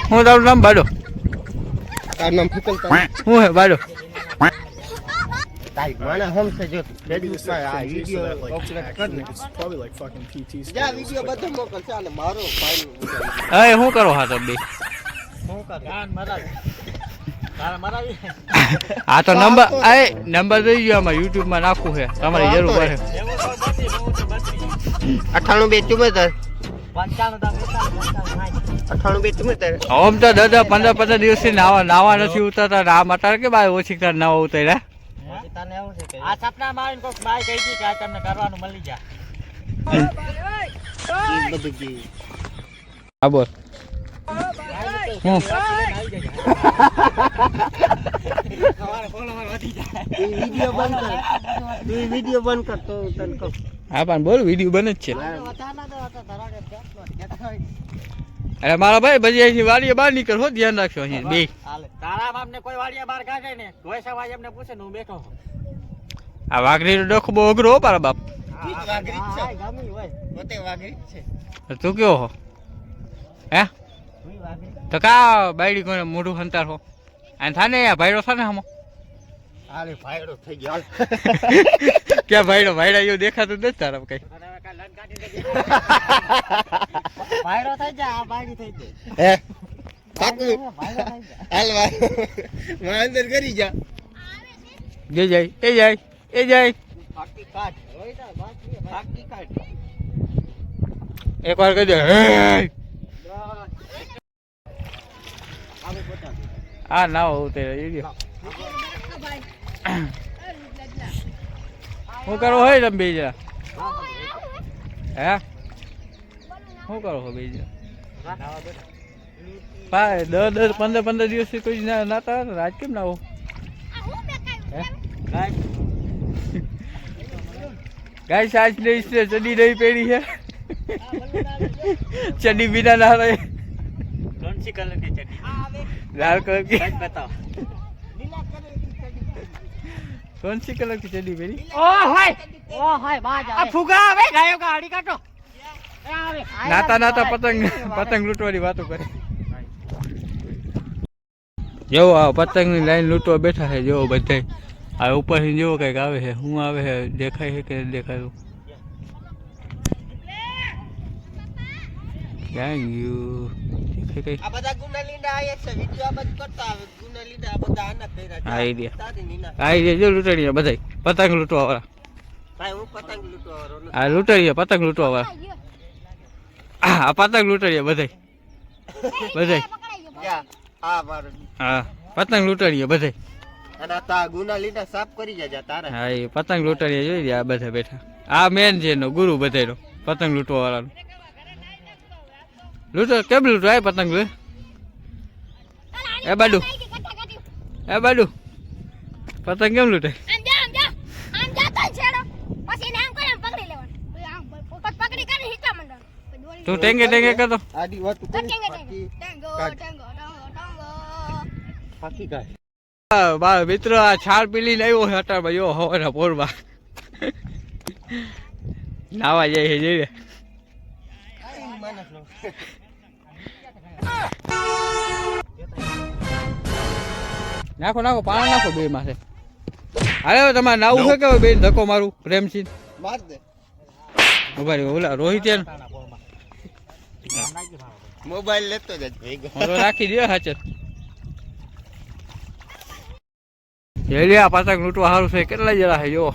હું તારું નામ બાડો તારું નામ ફૂકલતા હું હે બાડો તાઈ મને હમ છે જો ફેસબુક પર આ So video that, like, upload કર ને it's probably like fucking PT જા વિડિયો બધો મોકલ છે અને મારો ફાઇલ હવે શું કરો હા તમે બે શું કર ગાન મરાવી તારા મરાવી આ તો નંબર નંબર દઈ ગયો આમાં યુટ્યુબ માં નાખવું છે તમારી જરૂર પડે એવો તો બધી બહુ તો બધી 98 બે 74 55 દામ 98 બે 74 આમ તો 10-15 દિવસથી નાવા નથી ઉતરતા નામ અત્યારે કે બાય ઓછી કર નાવા ઉતર્યા તને એવું છે કે આ સપના માં કોક બાઈ કહી હતી કે આ તમને કરવાનું મળી જા એ બધું જી હા બોલ હું વિડિયો બંધ કર તો તને કહું હા પણ બોલ વિડીયો બને જ છે અરે મારા ભાઈ બજી અહીંથી વાડીએ બહાર નીકળ હો ધ્યાન રાખજો અહીં બે તારા બાપને કોઈ વાડિયા બાર કાઢે ને કોઈ સવાય એમને પૂછે ને હું બેઠો છું આ વાઘરી ડોખ બહુ અઘરો હો મારા બાપ વાઘરી છે ગમી હોય પોતે વાઘરી છે તું કયો હો હે તો કા બાયડી કોને મોઢું હંતાર હો અને થાને ભાઈડો થાને હમો આલે ભાઈડો થઈ ગયો ક્યાં ભાઈડો એવું દેખાતું નથી તારા કઈ ભાઈડો થઈ જા આ બાયડી થઈ જાય હે કાકુ ભાઈડો થઈ જા હાલ માં અંદર કરી જા જે જાય એ જાય બાકી કાઢ ઓય બાકી કાઢ એકવાર કહી દે હે આ ના હોવું તે હું કરો હોય તમે બે જરા હે શું કરો છો બે જરા 10-15 દિવસથી કોઈ નાતા રાજ કેમ ના હો ગાય સાચ લઈ છે ચડી નહીં પેડી છે ચડી बिना ના રહે कौन सी कलर की चड्डी लाल कलर की सच बताओ कौन सी कलर की चड्डी मेरी ओ हाय बाज आ फुगा आवे गायो का आड़ी काटो ए आवे नाता पतंग लूटवानी बातों करे जो आ पतंग ની લાઈન લૂંટવા બેઠા છે જો બધાય આ ઉપર થી જો કઈક આવે છે હું આવે છે દેખાય છે કે દેખાયું થેન્ક યુ કઈ આ બધા ગુના લીંડા આયા છે વિડિયો આ બધું કરતા આવે ગુના લીંડા આ બધા આના પહેરા છે આઈડિયા તારી નીના આઈડિયા જો લૂંટણીયા બધાય પતંગ લૂંટવા વાળા ભાઈ હું પતંગ લૂંટવા વાળો નથી આ લૂંટણીયા પતંગ લૂંટવા વાળા આ પતંગ લૂંટણીયા બધાય જા આ મારો હા પતંગ લૂંટણીયા બધાય અને તા ગુના લીંડા સાફ કરી જાજા તારા હા એ પતંગ લૂંટણીયા જોઈ રહ્યા આ બધા બેઠા આ મેન છે એનો ગુરુ બધાયનો પતંગ લૂંટવા વાળાનો લૂંટો કેમ લૂંટો આ પતંગ લે એ બાડુ પતંગ કેમ લૂંટે આમ જા તો છેડો પછી ને આમ કરે પકડી લેવાનું આમ પકડી કરી હિચા મંડળ તું ટેંગે કરતો આડી વાત કરી ટેંગો કાઢ. ટેંગો પાકી ગાય બા મિત્ર આ છાળ પીલી આવ્યો છે અટારમાં જો હવાના પોરમાં નાવા જાય છે જોઈ માનસ નો નાખો પાણી નાખો બે માથે અરે તમારે નાવું છે કે બેન ધક્કો મારું પ્રેમસિંહ માર દે ઉભા રહ્યો ઓલા રોહિત મોબાઈલ લેતો જ ભેગો રાખી દે હાચર આ પતંગ લૂંટવા સારું છે કેટલા જણા છે જો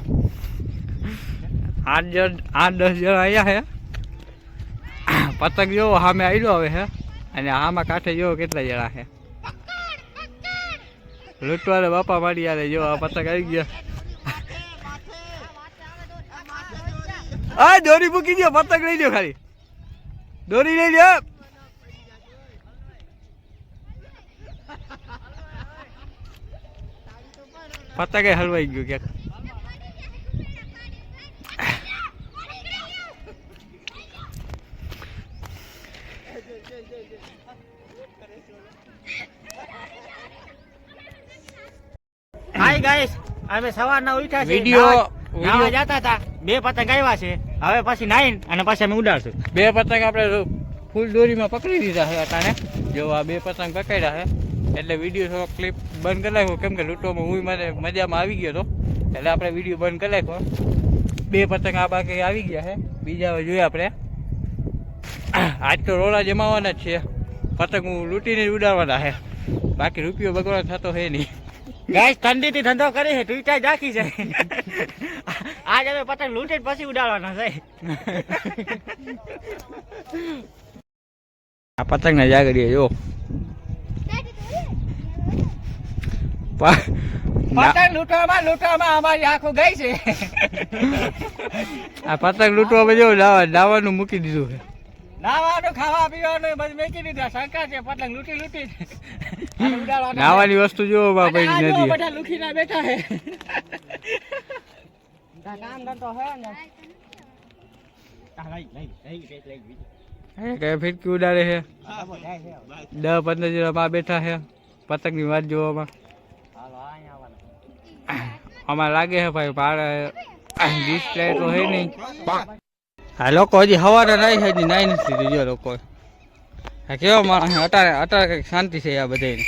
8-10 જણા અહીંયા છે પતંગ જો સામે આવ્યો હવે હે અને આમાં કાંઠે જો કેટલા જણા છે લૂંટવાને બાપા મારી યારે જો આ પતંગ આવી ગયા આ દોરી મૂકી દો પતંગ લઈ લો ખાલી દોરી લઈ લો પતંગ હલવાઈ ગયો ક્યાંક હાય ગાઈસ અમે સવારના ઉઠ્યા છે વિડિયો નાવા જતા હતા બે પતંગ આવ્યા છે હવે પછી નાઈન અને પછી અમે ઉડાડશું બે પતંગ આપણે ફૂલ દોરીમાં પકડી દીધા છે અટાણે જો આ 2 પતંગ પકડ્યા છે એટલે વિડીયો થોડો ક્લિપ બંધ કરી નાખ્યો, કેમ કે લૂંટવામાં હું મને મજામાં આવી ગયો હતો એટલે આપણે વિડીયો બંધ કરી નાખ્યો. 2 પતંગ આ બાકી આવી ગયા છે, બીજા હવે જોઈએ આપણે. આજ તો રોલા જમાવાના જ છે, પતંગ હું લૂંટીને જ ઉડાડવાના છે, બાકી રૂપિયો બગડવાનો થતો છે નહીં. ગાઈસ ઠંડીથી ધંધો કરી છે તું ત્યાં રાખી છે. આજ અમે પતંગ લૂંટીને પછી ઉડાડવાના છે. આ પતંગ ને જાગડીએ જો પતંગ લૂંટવામાં અમારી આંખો ગઈ છે. આ પતંગ લૂંટવામાં જો દાવાનું મૂકી દીધું છે. નાવાનું ખાવા પીવાનું બધું મેકી દીધું. શંકા છે પતંગ લૂંટી નાવાની વસ્તુ જો ભાઈ નથી. બધા લુખીના બેઠા છે. કામ ધંધો હે ને કઈ ફિરકી ઉડાડે છે. 10-15 જણા બેઠા છે પતંગની વાત જોવામાં. અમારે લાગે છે ભાઈ પાડે ડિસ્પ્લે તો હે નહીં. હા લોકો હજી સવારે નાઈ નથી જો લોકો કેવો માણસ અટારે કઈક શાંતિ છે આ બધાને.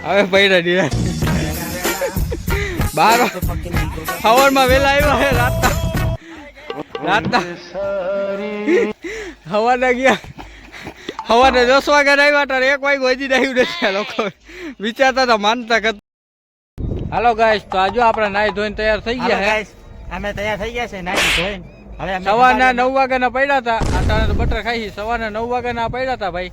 હવે પૈડા દીધા 12 સવારમાં વેલા આવ્યા છે રાતના સવારના ગયા સવારે 10 વાગ્યા આવ્યા હતા 1 વાગ્યું હજી આવ્યું નથી. આ લોકો વિચારતા હતા માનતા કરતા. હાલો ગાઈસ તો આજુ આપણે નાઈ ધોઈને તૈયાર થઈ ગયા છે. અમે તૈયાર થઈ ગયા છે નાઈ ધોઈને. હવે સવારના 9 વાગ્યાના પડ્યા હતા. આટાને તો બટર ખાઈ. સવારના 9 વાગ્યાના પડ્યા હતા ભાઈ,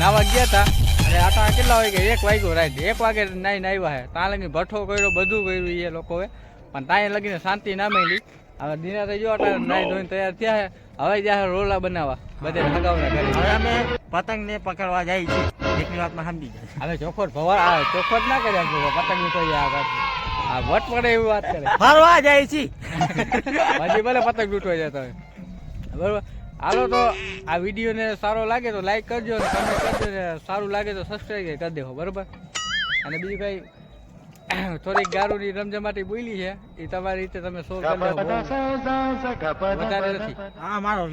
નાવા ગયા હતા અને આટા કેટલા વાગે 1 વાગ્યો રાત 1 વાગે નાઈને આવ્યા છે. ત્યાં લગીને ભઠ્ઠો કર્યો બધું કર્યું એ લોકોએ, પણ ત્યાં લગીને શાંતિ ના મળી. હવે દિના થઈ ગયો અટાણે નાઈ ધોઈને તૈયાર થયા છે. હવે જ્યાં રોલા બનાવવા બધે ભગાવના કરે. હવે અમે પતંગ ને પકડવા જાય છે. એટલી વાતમાં સમજી જાય. હવે ચોખવટ ચોખવટ ના કર્યા પતંગ તો આ વટ પડે એવી વાત કરે. ફરવા જાય છે. હજી ભલે પતંગ લૂંટવા જતા હોય બરોબર. હાલો તો આ વિડીયોને સારો લાગે તો લાઈક કરજો અને કમેન્ટ કરજો ને સારું લાગે તો સબસ્ક્રાઈબ કરી દેવો બરોબર. અને બીજું કઈ થોડીક ગારુની રમઝમાટી બોલી છે એ તમારી રીતે તમે સોલ્વ કરી દેવો, વધારે નથી. હા મારો